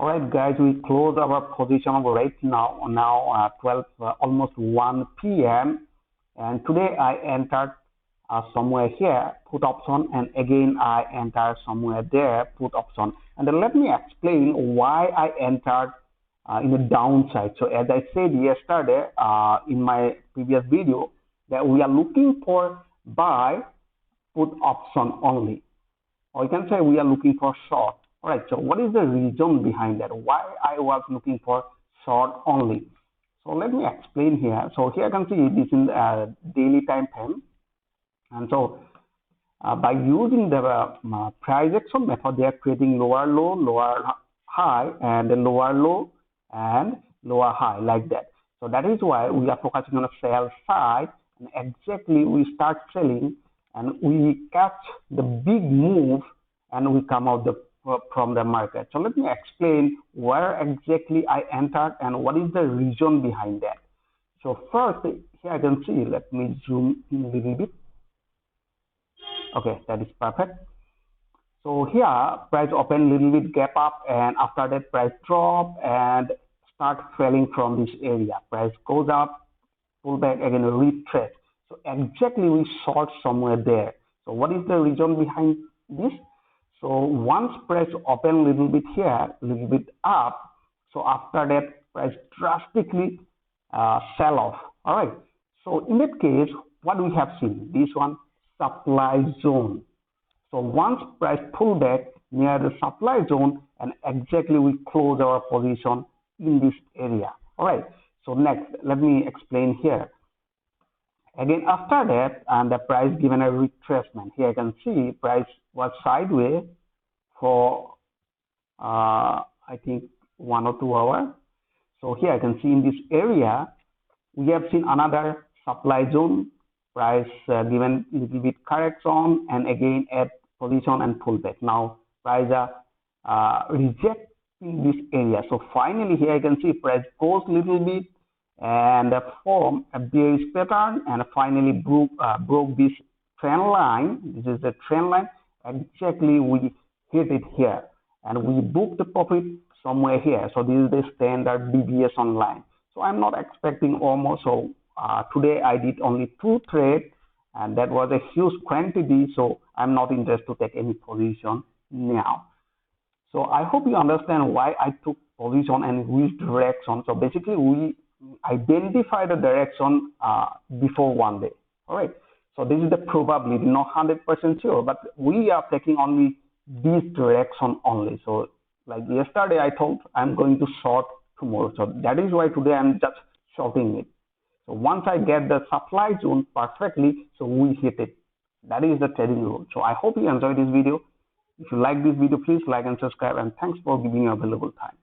Alright guys, we close our position right now 12 almost 1 p.m. and today I entered somewhere here put option, and again I entered somewhere there put option. And then let me explain why I entered in the downside. So as I said yesterday in my previous video, that we are looking for buy put option only, or you can say we are looking for short. All right, so what is the reason behind that? Why I was looking for short only? So let me explain here. So here you can see this in daily time frame, and so by using the price action method, they are creating lower low, lower high, and then lower low and lower high like that. So that is why we are focusing on the sell side, and exactly we start selling and we catch the big move and we come out from the market. So let me explain where exactly I entered and what is the reason behind that. So first, here I can see, let me zoom in a little bit. Okay, that is perfect. So here price open little bit gap up, and after that price drop and start falling from this area. Price goes up, pull back again, retrace. So exactly we short somewhere there. So what is the reason behind this? So once price open little bit here, little bit up, so after that price drastically sell off. All right. So in that case, what we have seen, this one supply zone. So once price pull back near the supply zone, and exactly we close our position in this area. All right. So next, let me explain here. Again, after that, and the price given a retracement. Here I can see price was sideways for I think 1 or 2 hours. So here I can see in this area we have seen another supply zone. Price given a little bit correction and again add position and pull back. Now price rejecting this area. So finally here I can see price goes little bit and form a bearish pattern and finally broke this trend line. This is the trend line. Exactly we hit it here and we booked the profit somewhere here. So this is the standard deviation line. So I'm not expecting almost. So today I did only 2 trades and that was a huge quantity. So I'm not interested to take any position now. So I hope you understand why I took position and which direction. So basically we identify the direction before one day. All right. So this is the probability, not 100% sure, but we are taking only this direction only. So like yesterday, I thought I'm going to short tomorrow. So that is why today I'm just shorting it. So once I get the supply zone perfectly, so we hit it. That is the trading rule. So I hope you enjoyed this video. If you like this video, please like and subscribe, and thanks for giving your valuable time.